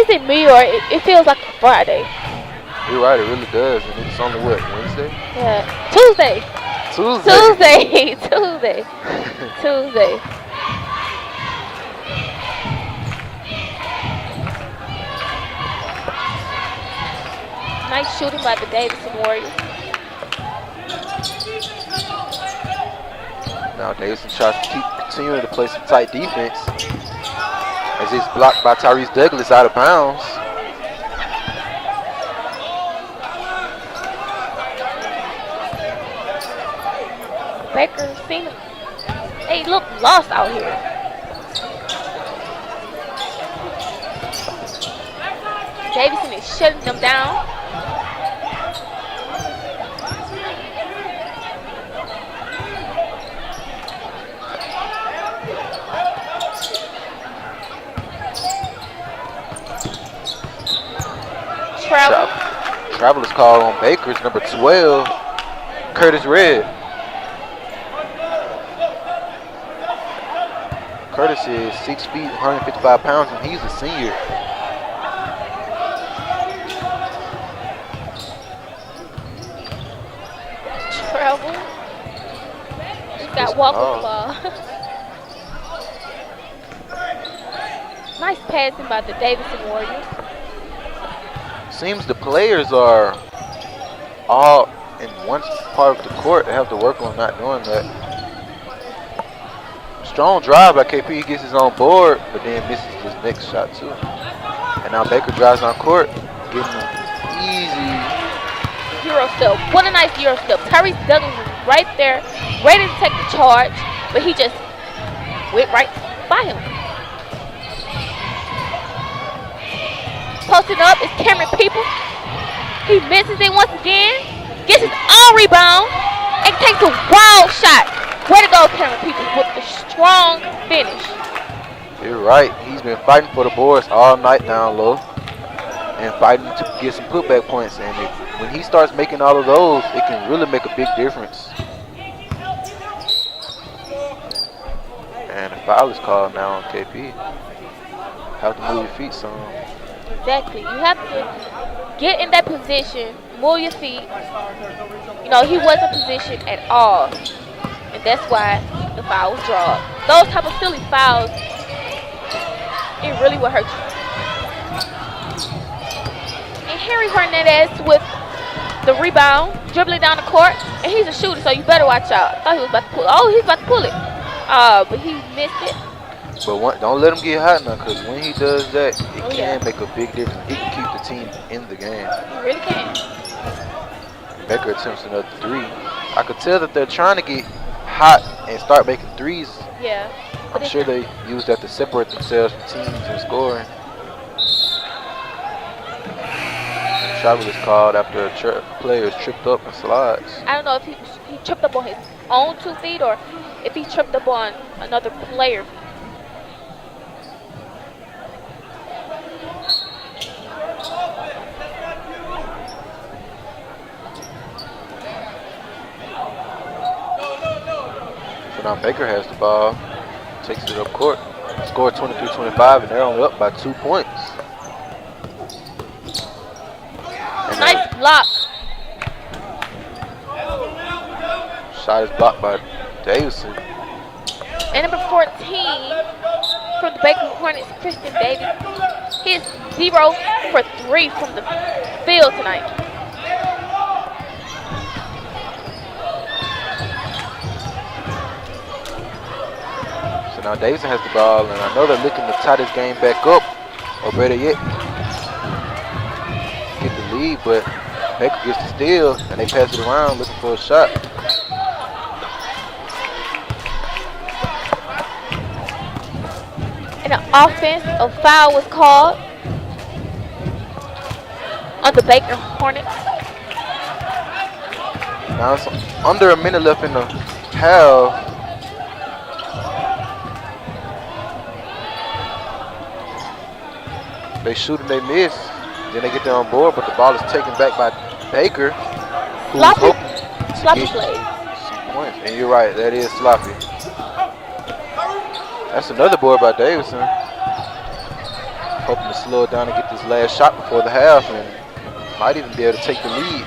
it's in New York, it feels like a Friday. You're right, it really does. And it's only what, Wednesday? Yeah. Tuesday. Tuesday. Tuesday. Tuesday. Nice shooting by the Davidson Warriors. Now Davidson tries to keep continuing to play some tight defense as it's blocked by Tyrese Douglas out of bounds. Baker seems they look lost out here. Davidson is shutting them down. Travel is called on Baker's number 12, Curtis Red. Curtis is 6 feet, 155 pounds, and he's a senior. Travel. He's got walk with the ball. Nice passing by the Davidson Warriors. Seems the players are all in one part of the court. They have to work on not doing that. Strong drive by KP. He gets his own board, but then misses his next shot too. And now Baker drives on court, getting an easy Euro step. What a nice Euro step. Tyrese Douglas is right there, ready to take the charge, but he just went right by him. Posting up is Cameron People. He misses it once again, gets his own rebound, and takes a wild shot. Way to go, Cameron People, with the strong finish. You're right. He's been fighting for the boards all night down low and fighting to get some putback points. And when he starts making all of those, it can really make a big difference. And a foul is called now on KP. Have to move your feet some. Exactly. You have to get in that position, move your feet. You know, he wasn't positioned at all. And that's why the foul was drawn. Those type of silly fouls, it really will hurt you. And Henry Hernandez with the rebound, dribbling down the court, and he's a shooter, so you better watch out. I thought he was about to pull it. Oh, he's about to pull it. But he missed it. But don't let him get hot now, because when he does that, it can make a big difference. He can keep the team in the game. He really can. Baker attempts another three. I could tell that they're trying to get hot and start making threes. Yeah. I'm sure they use that to separate themselves from teams and scoring. Travel is called after a player is tripped up and slides. I don't know if he tripped up on his own 2 feet or if he tripped up on another player. So now Baker has the ball, takes it up court, scored 23-25, and they're only up by 2 points. And nice block. Shot is blocked by Davidson. And number 14 from the Baker Hornets, Christian Davis. He's 0 for 3 from the field tonight. So now Davidson has the ball, and I know they're looking to tie this game back up, or better yet, get the lead, but Baker gets the steal, and they pass it around looking for a shot. And an offensive foul was called on the Baker Hornets. Now it's under a minute left in the half. They shoot and they miss. Then they get there on board, but the ball is taken back by Baker. Sloppy play. Some points. And you're right, that is sloppy. That's another board by Davidson. hoping to slow it down and get this last shot before the half, and might even be able to take the lead.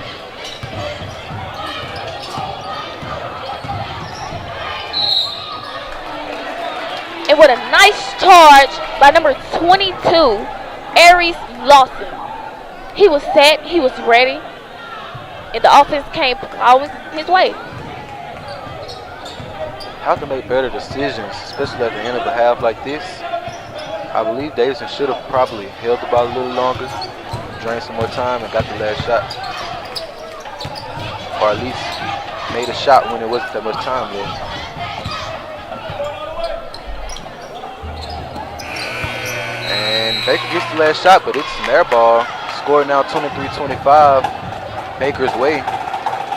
And what a nice charge by number 22, Aries Lawson. He was set, he was ready, and the offense came always his way. Have to make better decisions, especially at the end of a half like this. I believe Davidson should have probably held the ball a little longer, drained some more time, and got the last shot. Or at least made a shot when there wasn't that much time left. And Baker gets the last shot, but it's an air ball. Score now 23-25, Baker's way.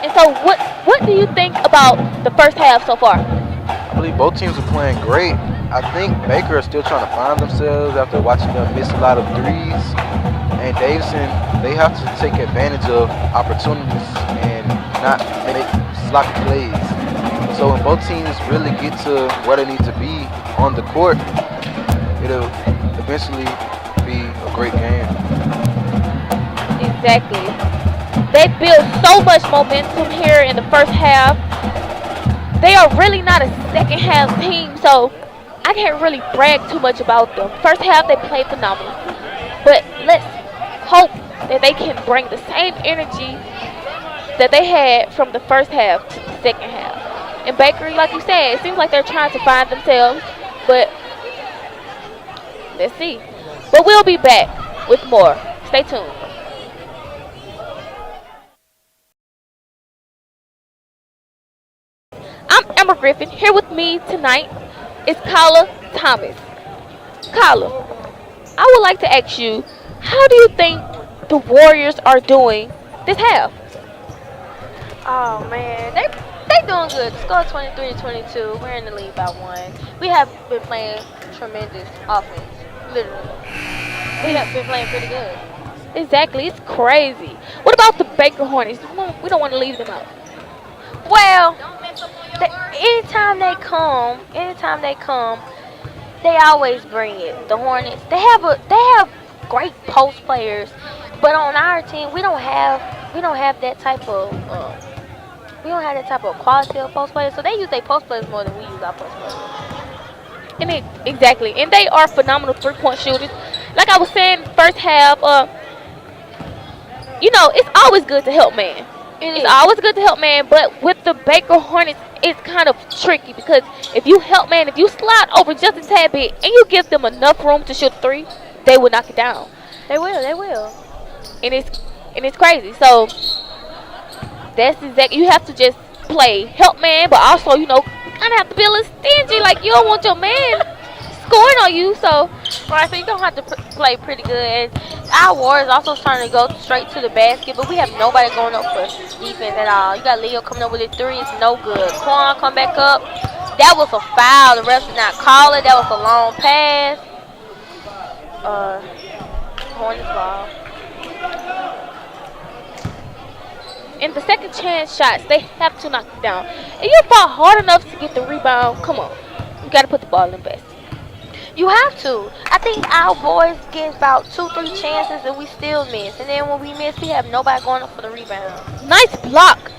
And so what do you think about the first half so far? I believe both teams are playing great. I think Baker is still trying to find themselves after watching them miss a lot of threes. And Davidson, they have to take advantage of opportunities and not make sloppy plays. So when both teams really get to where they need to be on the court, it'll eventually be a great game. Exactly. They built so much momentum here in the first half. They are really not a second half team, so I can't really brag too much about them. First half, they played phenomenal. But let's hope that they can bring the same energy that they had from the first half to the second half. And Baker, like you said, it seems like they're trying to find themselves, but let's see. But we'll be back with more. Stay tuned. I'm Amber Griffin. Here with me tonight is Kyla Thomas. Kyla, I would like to ask you, how do you think the Warriors are doing this half? Oh man, they doing good. Score 23-22. We're in the lead by 1. We have been playing tremendous offense. Literally, we have been playing pretty good. Exactly, it's crazy. What about the Baker Hornets? We don't want to leave them out. Well, anytime they come, they always bring it. The Hornets, they have great post players, but on our team, we don't have that type of quality of post players. So they use their post players more than we use our post players. Exactly, and they are phenomenal three-point shooters. Like I was saying, first half, it's always good to help man. It's always good to help man, but with the Baker Hornets, it's kind of tricky because if you help man, if you slide over just a tad bit and you give them enough room to shoot 3, they will knock it down. They will. And it's crazy. So that's exactly, you have to just play help man, but also kind of have to be a little stingy. Like you don't want your man scoring on you. So right, so you're gonna have to play pretty good. And our Warriors also trying to go straight to the basket, but we have nobody going up for defense at all. You got Leo coming up with his 3, it's no good. Quan come back up. That was a foul. The refs did not call it. That was a long pass. Hornets ball. in the second chance shots, they have to knock it down. And you fought hard enough to get the rebound. Come on, you got to put the ball in the basket. You have to. I think our boys get about 2-3 chances and we still miss. And then when we miss, we have nobody going up for the rebound. Nice block.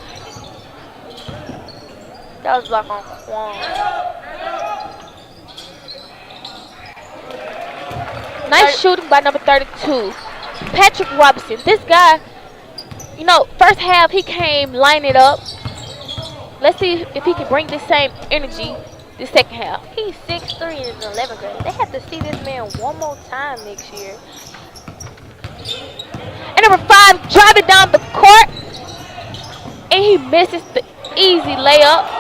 That was block on Quan. Nice shooting by number 32, Patrick Robinson. This guy, you know, first half he came line it up. Let's see if he can bring the same energy the second half. He's 6'3" and is in 11th grade. They have to see this man one more time next year. And number 5 driving down the court, and he misses the easy layup.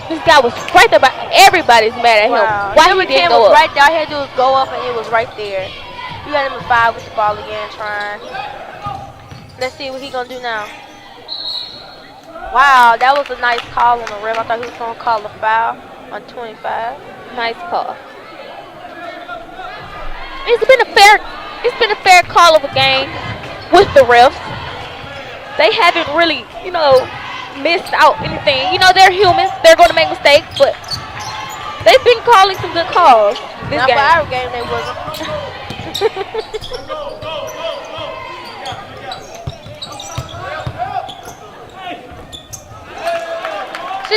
This guy was right there, but everybody's mad at him. Wow. Why he didn't go up? Right there. All he had to do was go up, and it was right there. You got number 5 with the ball again, trying. Let's see what he gonna do now. Wow, that was a nice call on the rim. I thought he was gonna call a foul on 25. Nice call. It's been a fair call of a game with the refs. They haven't really, you know, missed out anything. You know, they're humans. They're going to make mistakes, but they've been calling some good calls this Not game. for our game, they wasn't. See,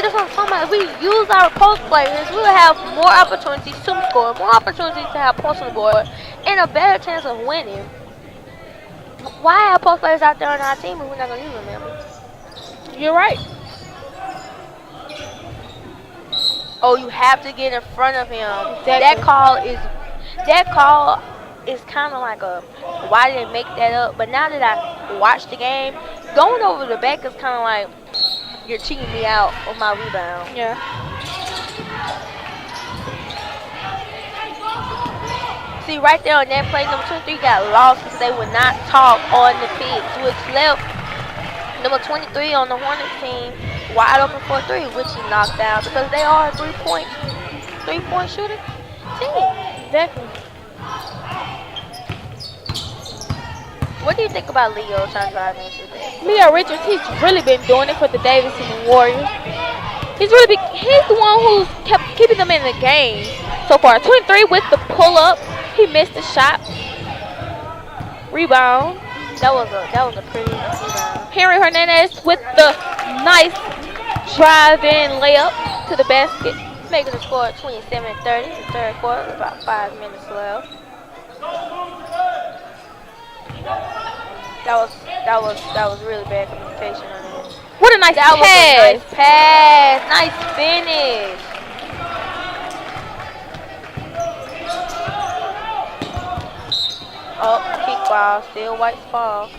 that's what I'm talking about. If we use our post players, we'll have more opportunities to score, more opportunities to have points on the board, and a better chance of winning. Why have post players out there on our team if we're not going to use them, man? You're right. Oh, you have to get in front of him. Exactly. That call is kind of like a why did they make that up? But now that I watched the game, going over the back is kind of like you're cheating me out of my rebound. Yeah. See, right there on that play, number 23 got lost because they would not talk on the pitch, which left number 23 on the Hornets team wide open for a 3, which he knocked out because they are a three-point shooting team. Exactly. What do you think about Leo trying to drive into that? Leo Richards, he's really been doing it for the Davidson Warriors. He's the one who's kept keeping them in the game so far. 23 with the pull-up. He missed the shot. Rebound. That was a pretty rebound. Henry Hernandez with the nice drive-in layup to the basket. Making the score 27-30 in the third quarter with about 5 minutes left. That was really bad communication on it. What a nice That pass. was a nice pass. Nice finish. Oh, kick ball. Still White's ball.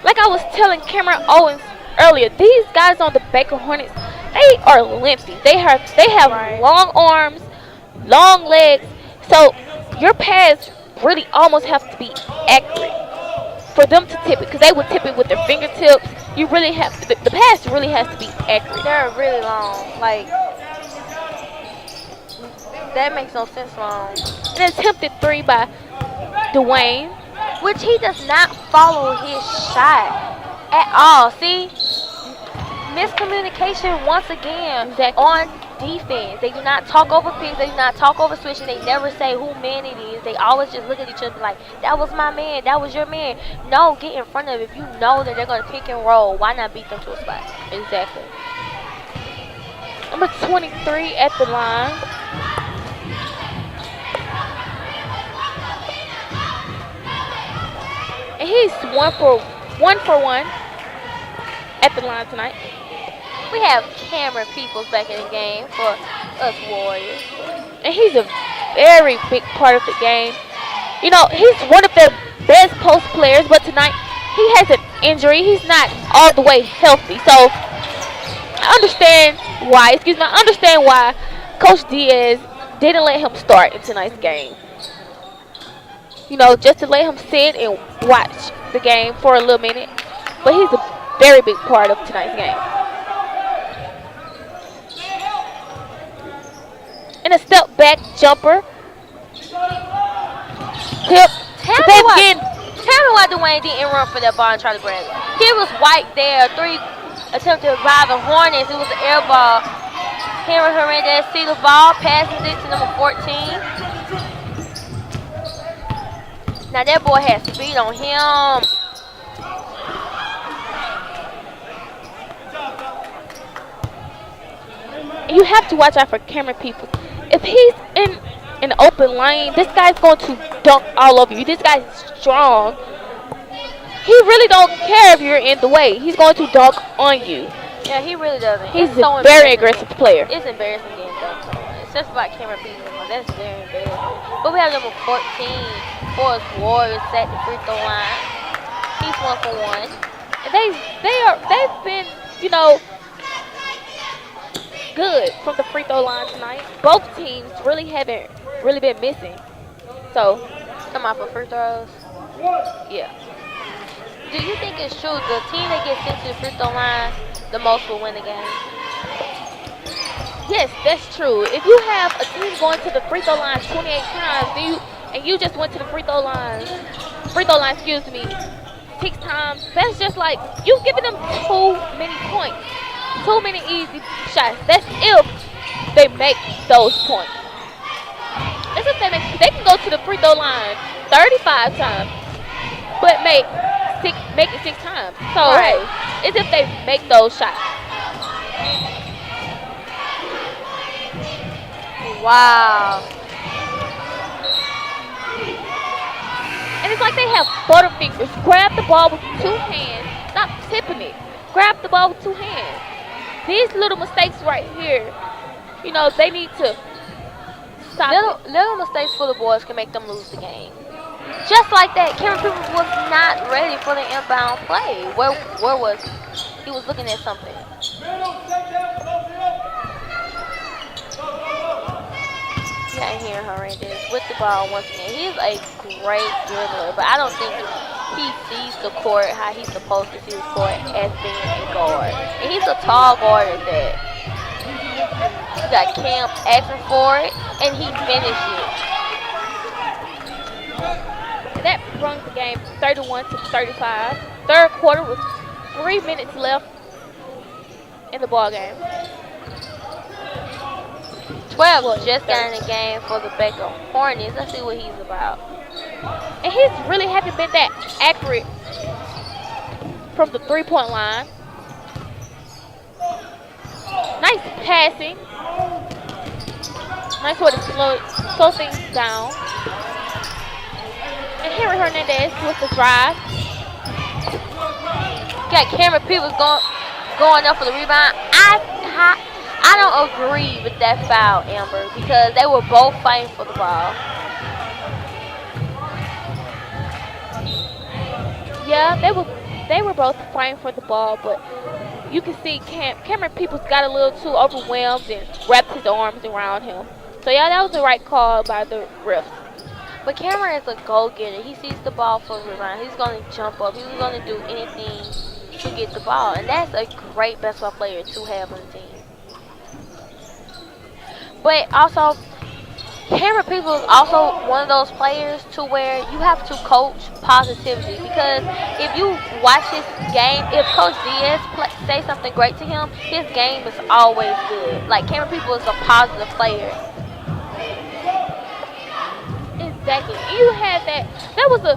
Like I was telling Cameron Owens earlier, these guys on the Baker Hornets, they are lengthy. They have Right. long arms, long legs. So your pass really almost have to be accurate for them to tip it, because they would tip it with their fingertips. You really have to, the pass really has to be accurate. They're really long. Like, that makes no sense long. An attempted 3 by Dwayne. Which he does not follow his shot at all. See? Miscommunication once again on defense. They do not talk over picks. They do not talk over switching. They never say who man it is. They always just look at each other and be like, that was my man. That was your man. No, get in front of it. If you know that they're going to pick and roll, why not beat them to a spot? Exactly. Number 23 at the line. And he's one for one at the line tonight. We have Cameron Peoples back in the game for us Warriors. And he's a very big part of the game. You know, he's one of their best post players, but tonight he has an injury. He's not all the way healthy. So I understand why Coach Diaz didn't let him start in tonight's game. You know, just to let him sit and watch the game for a little minute. But he's a very big part of tonight's game. And a step back jumper. Tip. Tell me why Dwayne didn't run for that ball and try to grab it. He was White there. 3 attempted by the Hornets. It was an air ball. Henry Hernandez see the ball, passes it to number 14. Now that boy has speed on him. You have to watch out for Cameron Peoples. If he's in an open lane, this guy's going to dunk all over you. This guy's strong. He really don't care if you're in the way. He's going to dunk on you. Yeah, he really doesn't. He's It's so a very embarrassing. aggressive player. It's embarrassing getting dunked on. It's just about Cameron Peoples. That's very embarrassing. But we have number 14 for us Warriors at the free throw line. He's 1 for 1. And they've been, you know, good from the free throw line tonight. Both teams really haven't been missing. So, Come out for free throws. yeah. Do you think it's true the team that gets sent to the free throw line the most will win the game? Yes, that's true. If you have a team going to the free throw line 28 times, and you just went to the free throw line, 6 times, that's just like you giving them too many points, too many easy shots. That's if they make those points. That's if they make They can go to the free throw line 35 times, but make it 6 times. So Right. hey, it's if they make those shots. Wow. And it's like they have butterfingers. Grab the ball with 2 hands. Stop tipping it. Grab the ball with 2 hands. These little mistakes right here, you know, they need to stop it. Little mistakes for the boys can make them lose the game. Just like that, Cameron Peoples was not ready for the inbound play. Where was he? He was looking at something. You can't hear Hernandez with the ball once again. He's a great dribbler, but I don't think he sees the court how he's supposed to see the court as being a guard. And he's a tall guard at that. You got Cam asking for it, and he finished it. And that brings the game 31 to 35. Third quarter with 3 minutes left in the ball game. 12 just got in the game for the Baker Hornets. Let's see what he's about. And he's really haven't been that accurate from the 3-point line. Nice passing. Nice way to slow things down. And Henry Hernandez with the drive. Got Cameron Peoples going up for the rebound. I don't agree with that foul, Amber, because they were both fighting for the ball. Yeah, they were both fighting for the ball, but you can see Cameron Peoples got a little too overwhelmed and wrapped his arms around him. So yeah, that was the right call by the refs. But Cameron is a go-getter. He sees the ball for the rebound. He's going to jump up. He's going to do anything to get the ball. And that's a great basketball player to have on the team. But also, Cameron Peoples is also one of those players to where you have to coach positivity. Because if you watch his game, if Coach Diaz say something great to him, his game is always good. Like, Cameron Peoples is a positive player. Exactly. You had that. That was a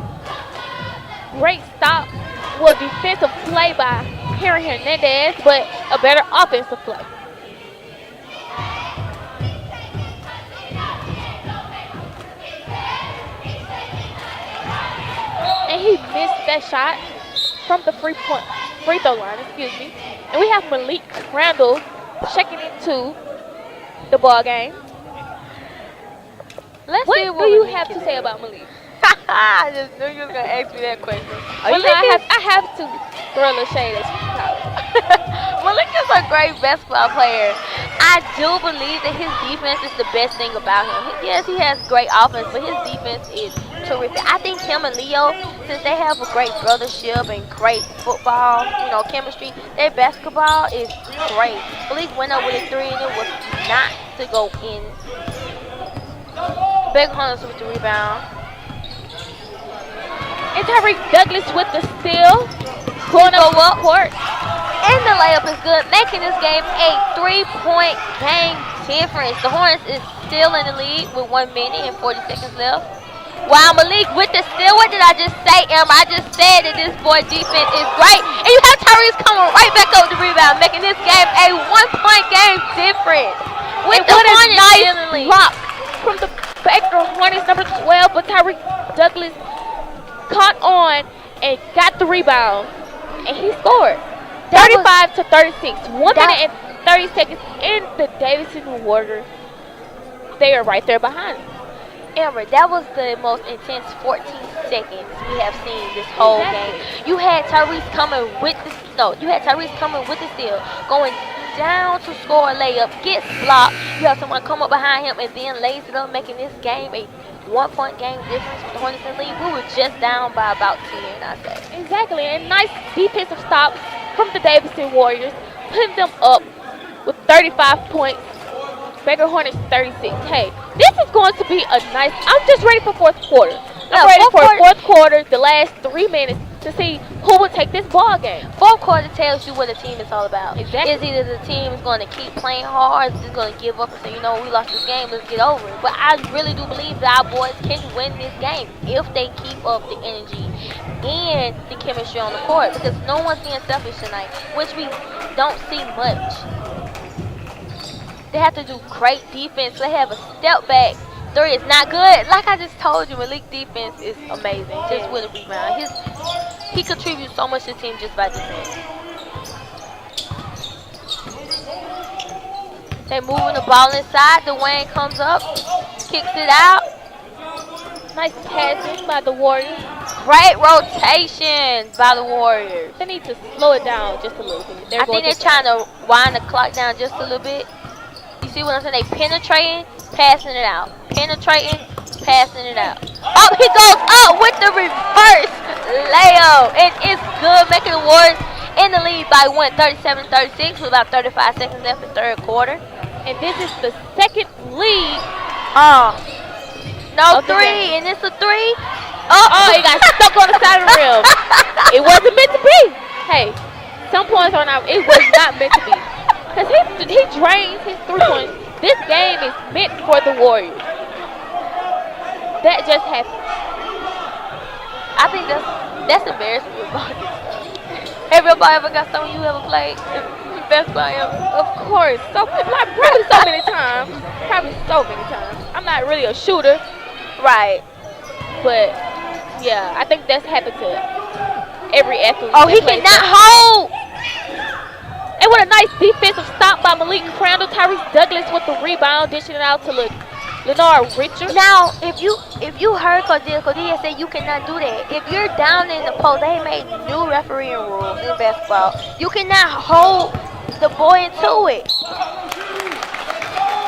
great stop. Well, defensive play by Henry Hernandez, but a better offensive play. And he missed that shot from the free throw line, excuse me. And we have Malik Randall checking into the ball game. Let's see What do you have to say about Malik? I just knew you were going to ask me that question. Well, I have to throw a little shade at you. Malik is a great basketball player. I do believe that his defense is the best thing about him. Yes, he has great offense, but his defense is terrific. I think him and Leo, since they have a great brothership and great football, chemistry, their basketball is great. Malik went up with a 3 and it was not to go in. Big Hunters with the rebound. And Tyreek Douglas with the steal. Going up court. And the layup is good, making this game a 3-point game difference. The Hornets is still in the lead with 1 minute and 40 seconds left. Wow, Malik with the steal. What did I just say, Emma? I just said that this boy defense is great. And you have Tyrese coming right back up the rebound, making this game a 1-point game difference. With the Hornets nice in the lead. block from the Baker Hornets, number 12, but Tyreek Douglas caught on and got the rebound, and he scored. 35 to 36, 1 minute and 30 seconds, and the Davidson Warriors, they are right there behind him. Amber, that was the most intense 14 seconds we have seen this whole game. You had Tyrese coming with the steal, going down to score a layup, gets blocked. You have someone come up behind him and then lays it up, making this game a 1-point game difference with the Hornets in the lead. We were just down by about 10, I say. Exactly, and nice defensive stops from the Davidson Warriors, putting them up with 35 points. Baker Hornets 36. Hey, this is going to be a nice. I'm just ready for fourth quarter. I'm ready for fourth quarter. The last 3 minutes to see who will take this ball game. Fourth quarter tells you what the team is all about. Exactly. It's either the team is going to keep playing hard, or it's going to give up and say, you know, we lost this game, let's get over it. But I really do believe that our boys can win this game if they keep up the energy and the chemistry on the court, because no one's being selfish tonight, which we don't see much. They have to do great defense. They have a step back. Three is not good. Like I just told you, Malik defense is amazing. Just with a rebound. He contributes so much to the team just by defense. They moving the ball inside. Dwayne comes up, kicks it out. Nice passing by the Warriors. Great rotation by the Warriors. They need to slow it down just a little bit. I think they're trying to wind the clock down just a little bit. You see what I'm saying? They penetrating, passing it out. Penetrating, passing it out. Oh, he goes up with the reverse layup. And it's good, making the Warriors in the lead by 37-36 with about 35 seconds left in third quarter. And this is the second lead. No three, and it's a three. Oh, he got stuck on the side of the rim. It wasn't meant to be. Hey, some points are not, it was not meant to be. Because he drains his 3 points. This game is meant for the Warriors. That just happened. I think that's embarrassing about this. Everybody ever got someone you ever played basketball ever? Of course. Probably so many times. I'm not really a shooter. Right. But, yeah, I think that's happened to every athlete. Oh, he cannot hold. And what a nice defensive stop by Malik Crandall. Tyrese Douglas with the rebound, dishing it out to Lenard Richards. Now, if you heard Coach Diaz say you cannot do that. If you're down in the post, they made new refereeing rules in basketball. You cannot hold the boy into it.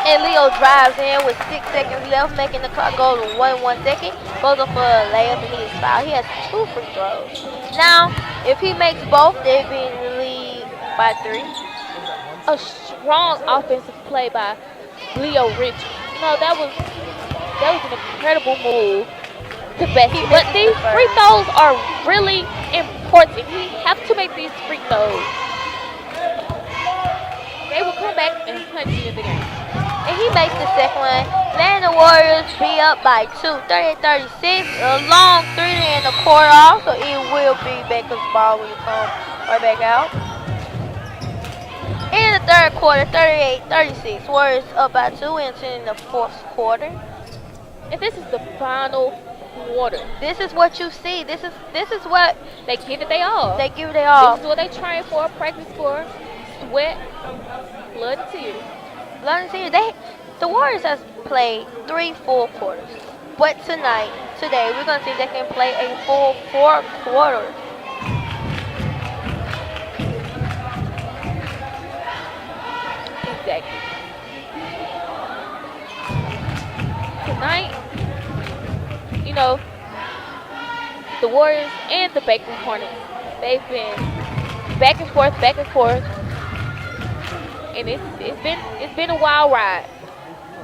And Leo drives in with 6 seconds left, making the clock go to 1 second. Goes up for a layup and he is fouled. He has 2 free throws. Now, if he makes both, they'd be in the lead by 3. A strong offensive play by Leo Richards. No, that was an incredible move to Becky. But these free throws are really important. He has to make these free throws. They will come back and punch you in the game. And he makes the second one. Then the Warriors be up by 2, 38-36. A long 3 in the quarter off, so it will be Baker's ball when you come right back out. In the third quarter, 38-36. Warriors up by 2 entering the fourth quarter. And this is the final quarter. This is what you see. This is what they give it they all. They give it they all. This is what they train for, practice for, sweat, blood and tears. Blood and tears. The Warriors has played 3 full quarters. But today, we're gonna see if they can play a full 4 quarters. Exactly. Tonight, you know, the Warriors and the Baker Hornets, they've been back and forth, and it's been a wild ride.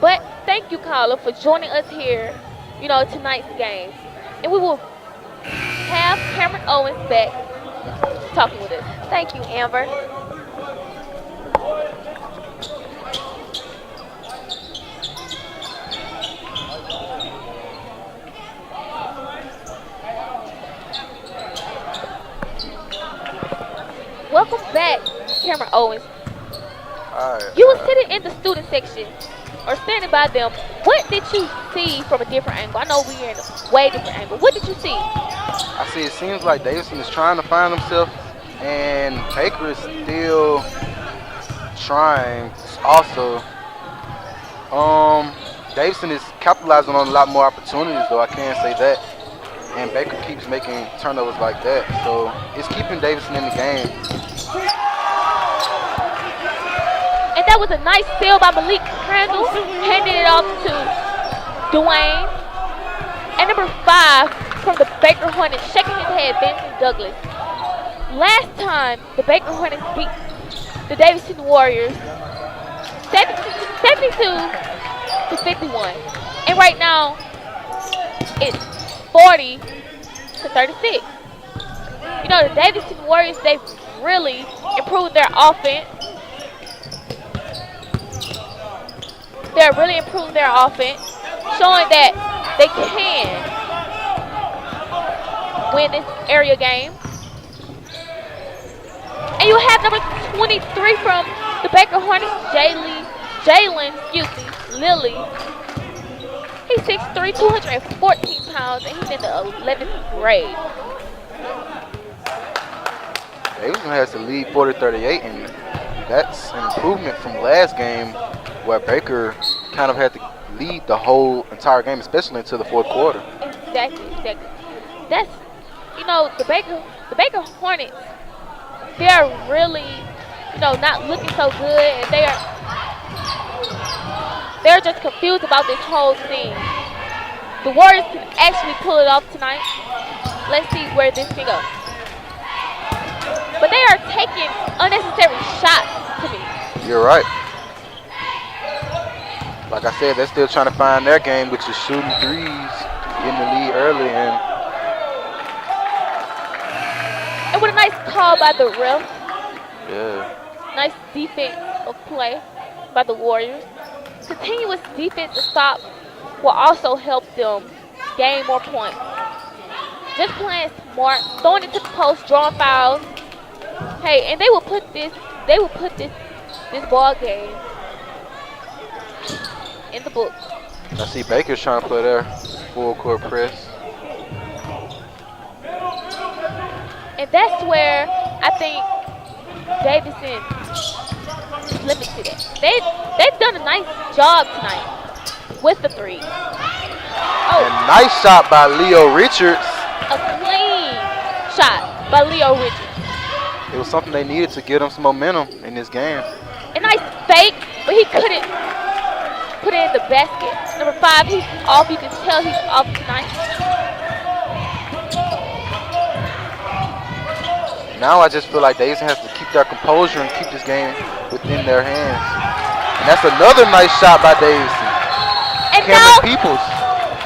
But thank you, Carla, for joining us here, you know, tonight's game, and we will have Cameron Owens back talking with us. Thank you, Amber. Welcome back, Cameron Owens. You were sitting in the student section or standing by them. What did you see from a different angle? I know we're in a way different angle. What did you see? I see it seems like Davidson is trying to find himself, and Baker is still trying also. Davidson is capitalizing on a lot more opportunities, though, I can't say that. And Baker keeps making turnovers like that, so it's keeping Davidson in the game. And that was a nice steal by Malik Crandall, handing it off to Dwayne. And number 5 from the Baker Hornets, shaking his head, Vincent Douglas. Last time the Baker Hornets beat the Davidson Warriors 72 to 51. And right now, it's 40 to 36. You know, the Davidson Warriors, they've really improved their offense. They're really improving their offense, showing that they can win this area game. And you have number 23 from the Baker Hornets, Lilly. He's 6'3", 214 pounds, and he's in the 11th grade. Davidson has to lead 40-38, and that's an improvement from last game where Baker kind of had to lead the whole entire game, especially into the fourth quarter. Exactly. That's, you know, the Baker Hornets, they're really, you know, not looking so good, and they're just confused about this whole thing. The Warriors can actually pull it off tonight. Let's see where this can go. But they are taking unnecessary shots to me. You're right. Like I said, they're still trying to find their game, which is shooting threes, getting the lead early, and with a nice call by the ref. yeah. Nice defense of play by the Warriors. Continuous defensive stop will also help them gain more points. Just playing smart, throwing it to the post, drawing fouls. Hey, and they will put this ball game in the book. I see Baker's trying to play their full court press. And that's where I think Davidson is limited at. They've done a nice job tonight with the three. Oh, And nice shot by Leo Richards. a clean shot by Leo Richards. It was something they needed to get them some momentum in this game. A nice fake, but he couldn't put it in the basket. Number 5, he's off. You can tell he's off tonight. Now I just feel like Davidson has to keep their composure and keep this game within their hands. And that's another nice shot by Davidson. And Cameron now Peoples.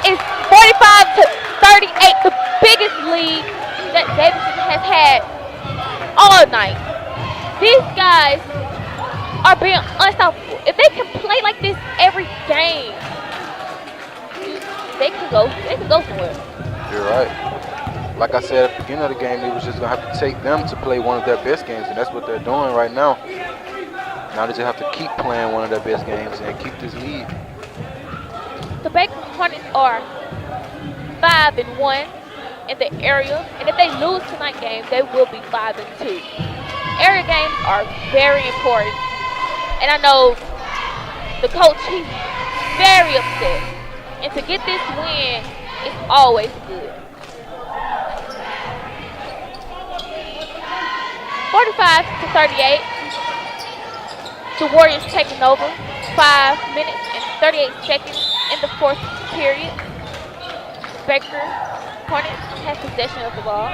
it's 45-38, the biggest lead that Davidson has had all night. These guys are being unstoppable. If they can play like this every game, they can go somewhere. You're right. Like I said at the beginning of the game, they was just going to have to take them to play one of their best games, and that's what they're doing right now. Now they just have to keep playing one of their best games and keep this lead. The Baker Hornets are 5-1 in the area, and if they lose tonight's game, they will be 5-2. Area games are very important, and I know the coach, he's very upset. And to get this win is always good. 45-38. The Warriors taking over. 5 minutes and 38 seconds in the fourth period. Baker Hornets has possession of the ball.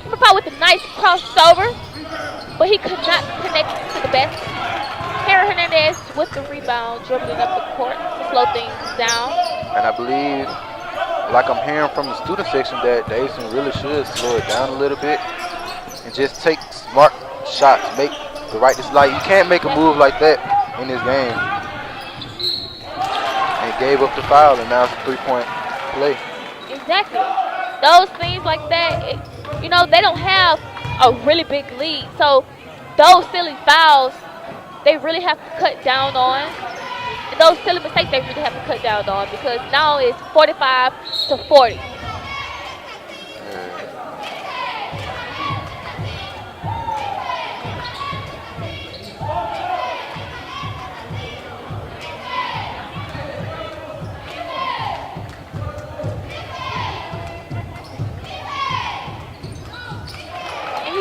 Number 5 with a nice crossover, but he could not connect to the basket. Harry Hernandez with the rebound, dribbling up the court to slow things down. And I believe, like I'm hearing from the student section, that Davidson really should slow it down a little bit and just take smart shots, make the right decision. Like, you can't make a move like that in this game. And gave up the foul, and now it's a three-point play. Exactly. Those things like that, you know, they don't have a really big lead. So those silly fouls, they really have to cut down on. And those silly mistakes, they really have to cut down on, because now it's 45-40.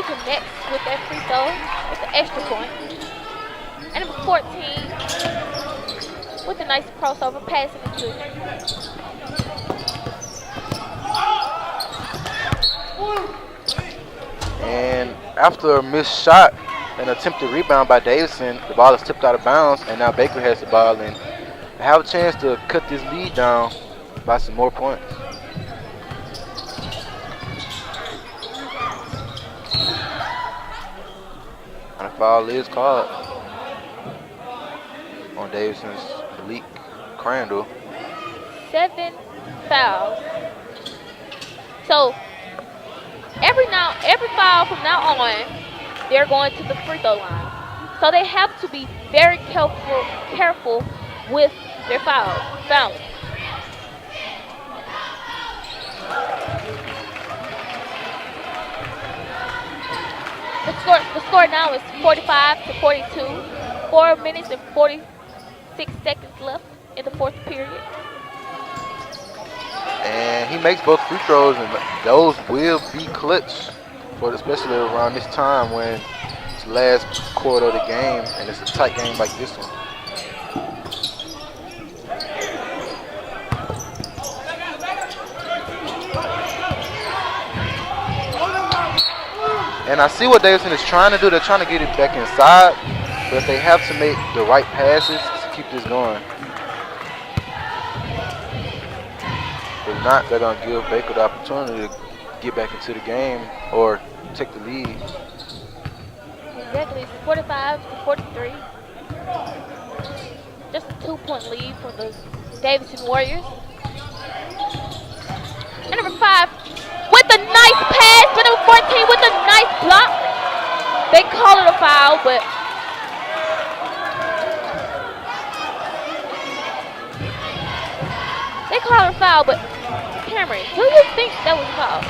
Connects with that free throw with the extra point. And number 14 with a nice crossover, passing it to. And after a missed shot, an attempted rebound by Davidson, the ball is tipped out of bounds, and now Baker has the ball and have a chance to cut this lead down by some more points. And a foul is called on Davidson's Malik Crandall. 7 fouls. So every foul from now on, they're going to the free throw line. So they have to be very careful with their fouling. The score now is 45-42. 4 minutes and 46 seconds left in the fourth period. And he makes both free throws, and those will be clutch, especially around this time when it's the last quarter of the game and it's a tight game like this one. And I see what Davidson is trying to do. They're trying to get it back inside, but they have to make the right passes to keep this going. If not, they're going to give Baker the opportunity to get back into the game or take the lead. Exactly. It's 45-43. Just a 2-point lead for the Davidson Warriors. And number 5 with a nice pass, but number 14 with a nice block. They call it a foul, but Cameron, do you think that was a foul?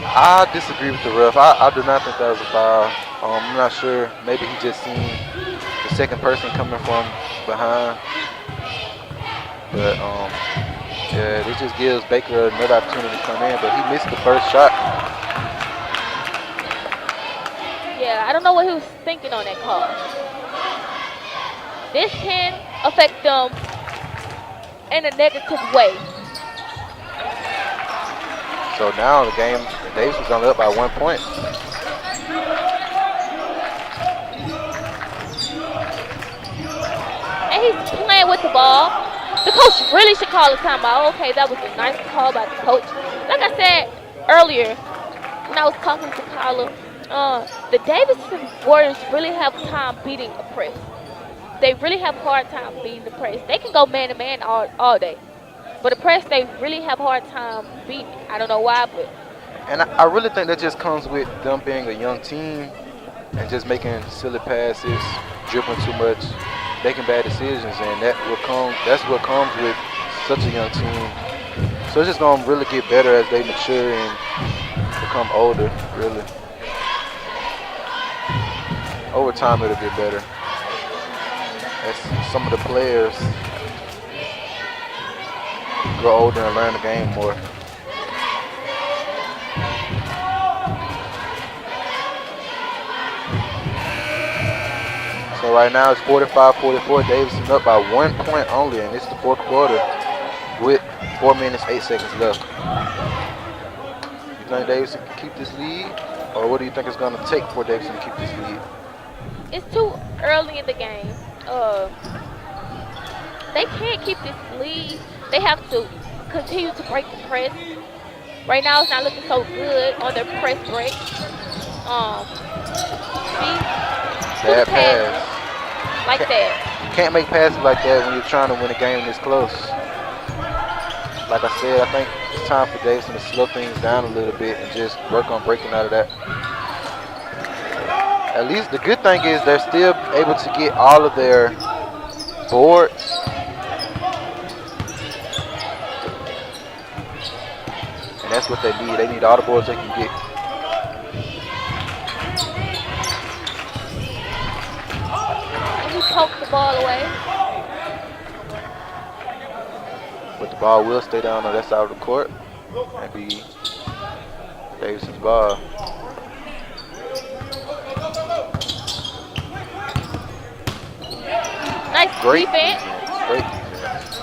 I disagree with the ref. I do not think that was a foul. I'm not sure. Maybe he just seen the second person coming from behind. But yeah, this just gives Baker another opportunity to come in, but he missed the first shot. Yeah, I don't know what he was thinking on that call. This can affect them in a negative way. So now the game, Davidson's only up by 1 point. And he's playing with the ball. The coach really should call a timeout. Okay, that was a nice call by the coach. Like I said earlier, when I was talking to Kyla, the Davidson Warriors really have time beating a press. They really have a hard time beating the press. They can go man-to-man all day. But the press, they really have a hard time beating. I don't know why, but... And I really think that just comes with them being a young team and just making silly passes, dribbling too much, making bad decisions, and that's what comes with such a young team. So it's just going to really get better as they mature and become older, really. Over time, it'll get better. As some of the players grow older and learn the game more. So right now it's 45-44. Davidson up by 1 point only, and it's the fourth quarter with 4 minutes, 8 seconds left. You think Davidson can keep this lead? Or what do you think it's going to take for Davidson to keep this lead? It's too early in the game. They can't keep this lead. They have to continue to break the press. Right now it's not looking so good on their press break. Bad pass. Like that. You can't make passes like that when you're trying to win a game this close. Like I said, I think it's time for Davidson to slow things down a little bit and just work on breaking out of that. At least the good thing is they're still able to get all of their boards. And that's what they need. They need all the boards they can get. And he poked the ball away. But the ball will stay down on that side of the court and be Davidson's ball. Nice Great defense. Great defense.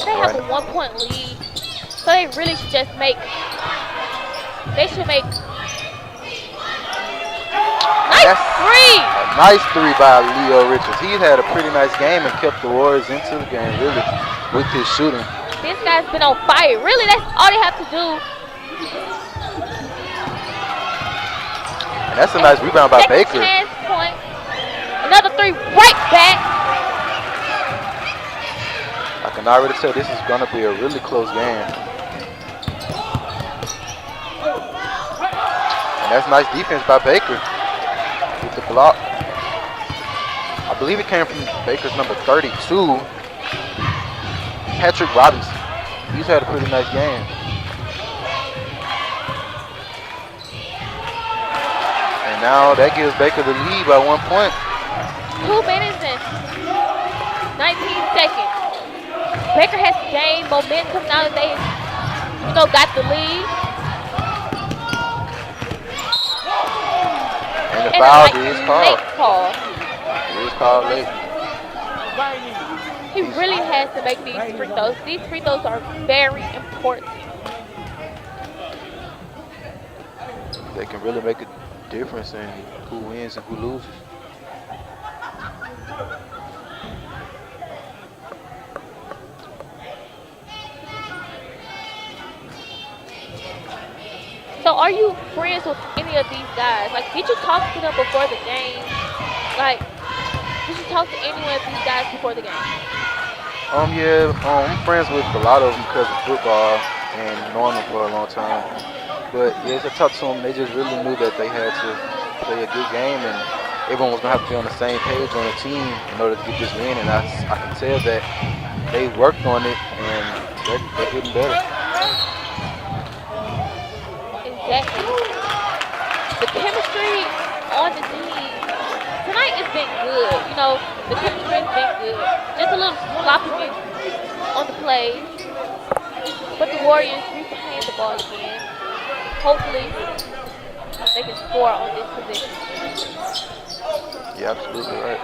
They have a 1 point lead. So they really should just make three. A nice three by Leo Richards. He had a pretty nice game and kept the Warriors into the game, really, with his shooting. This guy's been on fire. Really, that's all they have to do. And that's a nice rebound by Second Baker. chance point. Another three right back. I can already tell this is going to be a really close game. And that's nice defense by Baker with the block. I believe it came from Baker's number 32, Patrick Robinson. He's had a pretty nice game. And now that gives Baker the lead by 1 point. 2 minutes and 19 seconds. Baker has gained momentum now that they, got the lead. And the foul is late call. It is called late. He really has to make these free throws. These free throws are very important. They can really make a difference in who wins and who loses. So are you friends with any of these guys? Like, did you talk to them before the game? Like, did you talk to anyone of these guys before the game? Yeah, I'm friends with a lot of them because of football and knowing them for a long time. But yes, I talked to them. They just really knew that they had to play a good game and everyone was going to have to be on the same page on the team in order to get this win. And I can tell that they worked on it and they're getting better. Exactly. The chemistry on the team tonight has been good. The chemistry has been good. Just a little sloppiness on the play. But the Warriors retain the ball again. Hopefully, they can score on this position. You're absolutely right.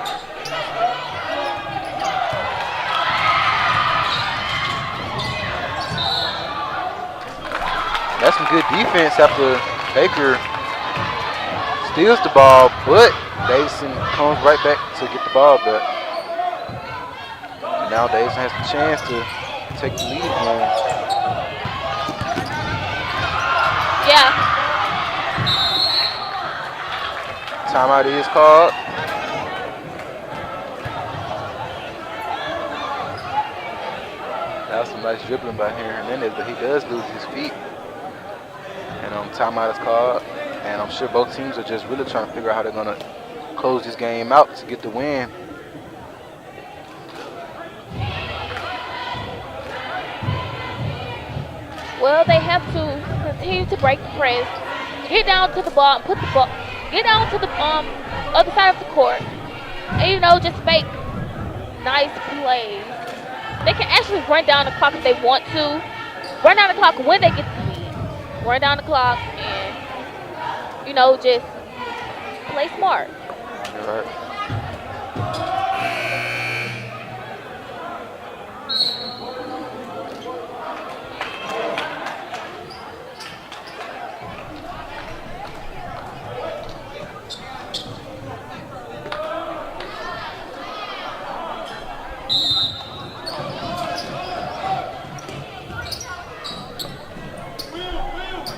That's some good defense after Baker steals the ball, but Davidson comes right back to get the ball back. And now Davidson has the chance to take the lead again. Yeah. Timeout is called. That was some nice dribbling by Henry Hernandez, but he does lose his feet. And timeout is called. And I'm sure both teams are just really trying to figure out how they're going to close this game out to get the win. Well, they have to continue to break the press, get down to the ball, and get down to the other side of the court, and just make nice plays. They can actually run down the clock if they want to. Run down the clock when they get the lead. Run down the clock and just play smart. You're right.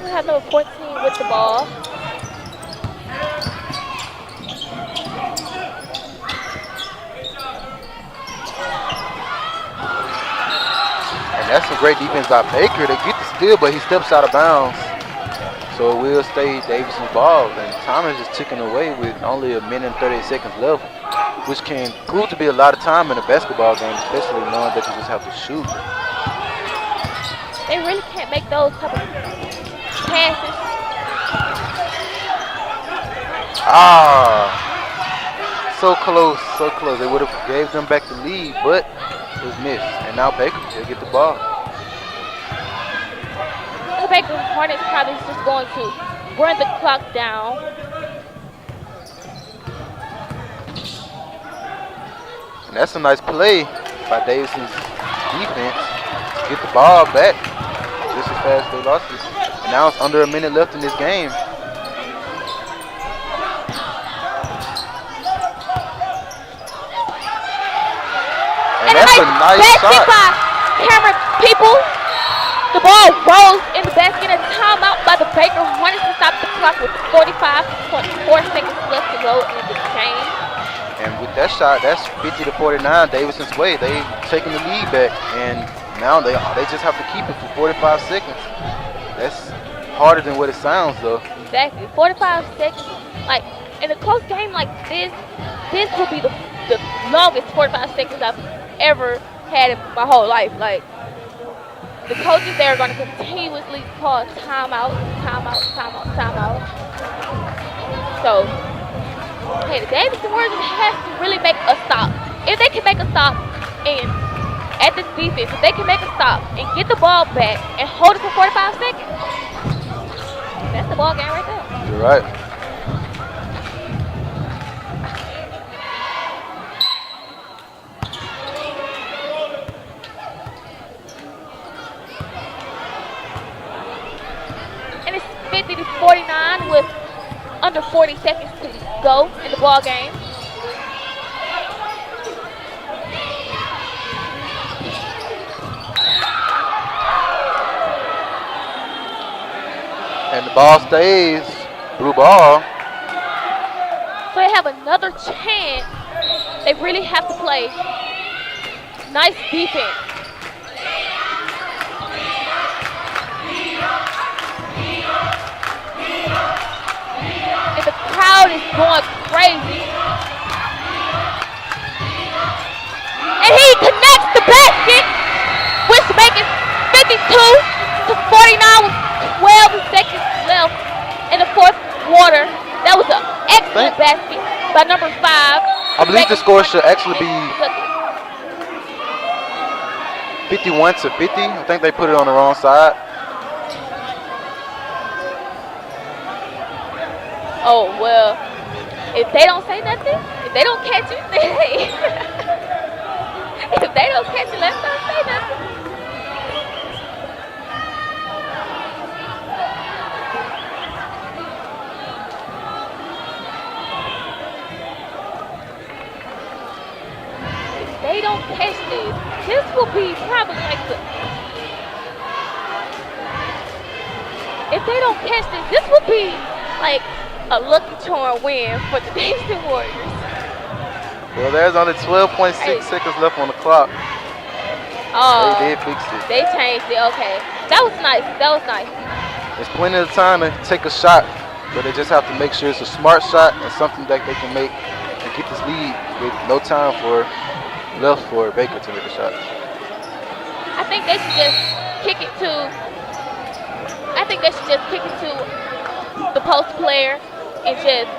We have number 14 with the ball. And that's some great defense by Baker. They get the steal, but he steps out of bounds. So it will stay Davidson's ball. And time is just ticking away with only 1 minute and 38 seconds left, which can prove to be a lot of time in a basketball game, especially knowing that you just have to shoot. They really can't make those type of passes. So close, so close. They would have gave them back the lead, but it was missed. And now Baker will get the ball. The Baker Hornets probably is just going to run the clock down. And that's a nice play by Davidson's defense to get the ball back just as fast as they lost it. And now it's under 1 minute left in this game. a nice basket shot. by Cameron People. The ball rolls in the basket and timeout by the Baker Hornets to stop the clock with 45.4 seconds left to go in the game. And with that shot, that's 50 to 49 Davidson's way. They taking the lead back, and now they just have to keep it for 45 seconds. That's harder than what it sounds, though. Exactly, 45 seconds. Like in a close game like this will be the longest 45 seconds I've ever had in my whole life. Like the coaches there are going to continuously call timeout. So, hey, the Davidson Warriors has to really make a stop. If they can make a stop and at the defense, if they can make a stop and get the ball back and hold it for 45 seconds, that's the ball game right there. You're right. And it's 50 to 49 with under 40 seconds to go in the ball game. And the ball stays. Blue ball. So they have another chance. They really have to play nice defense. And the crowd is going crazy. And he connects the basket, which makes it 52 to 49 with 12 seconds left in the fourth quarter. That was an excellent basket by number 5. I believe the score should actually be 51 to 50. I think they put it on the wrong side. Oh, well, if they don't say nothing, if they don't catch it, then hey. If they don't catch it, let's not say nothing. If they don't catch this will be probably like the... If they don't catch this will be like a lucky charm win for the Davidson Warriors. Well, there's only 12.6 seconds left on the clock. Oh, they did fix it. They changed it. Okay, that was nice. There's plenty of time to take a shot, but they just have to make sure it's a smart shot and something that they can make and keep this lead with no time left for Baker to make a shot. I think they should just kick it to the post player and just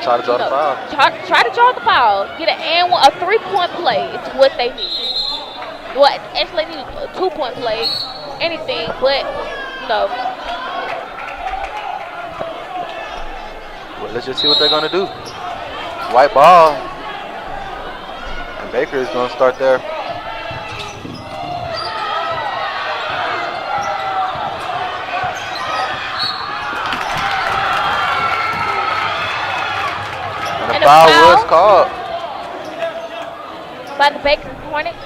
try to draw the foul. Try to draw the foul. Get a 3-point play is what they need. Well, actually, they need a 2-point play. Anything, but Well, let's just see what they're gonna do. White ball, and Baker is gonna start there. And the foul was called by the Baker Hornets.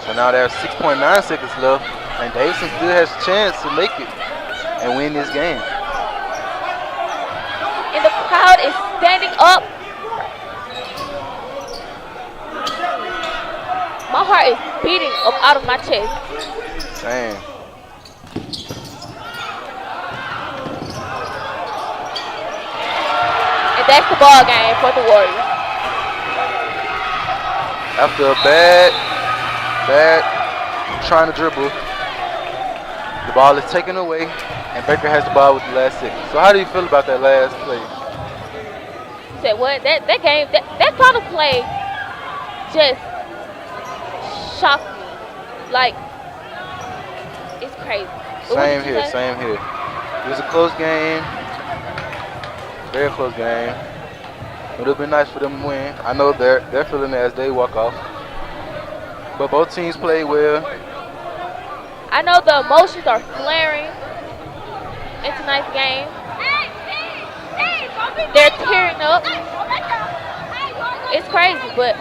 So now there's 6.9 seconds left, and Davidson still has a chance to make it and win this game. And the crowd is standing up. My heart is beating up out of my chest. Same. And that's the ball game for the Warriors. After a bad trying to dribble, the ball is taken away, and Baker has the ball with the last second. So how do you feel about that last play? You said what? That game, that final play just shocked me. Like, it's crazy. Same here. It was a close game. Very close game. It would have been nice for them to win. I know they're feeling it as they walk off. But both teams played well. I know the emotions are flaring in tonight's game. They're tearing up. It's crazy, but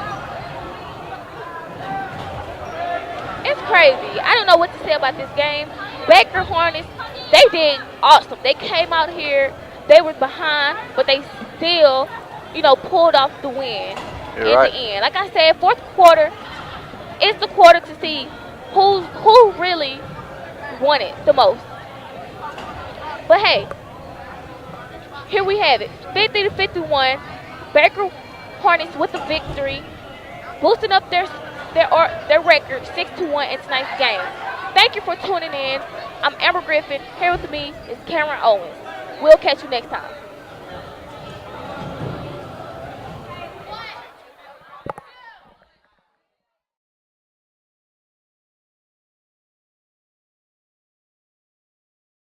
I don't know what to say about this game. Baker Hornets, they did awesome. They came out here, they were behind, but they still, pulled off the win You're in right. the end. Like I said, fourth quarter is the quarter to see who really won it the most. But hey, here we have it, 50-51. Baker Hornets with the victory, boosting up their record 6-1 in tonight's game. Thank you for tuning in. I'm Amber Griffin. Here with me is Cameron Owens. We'll catch you next time.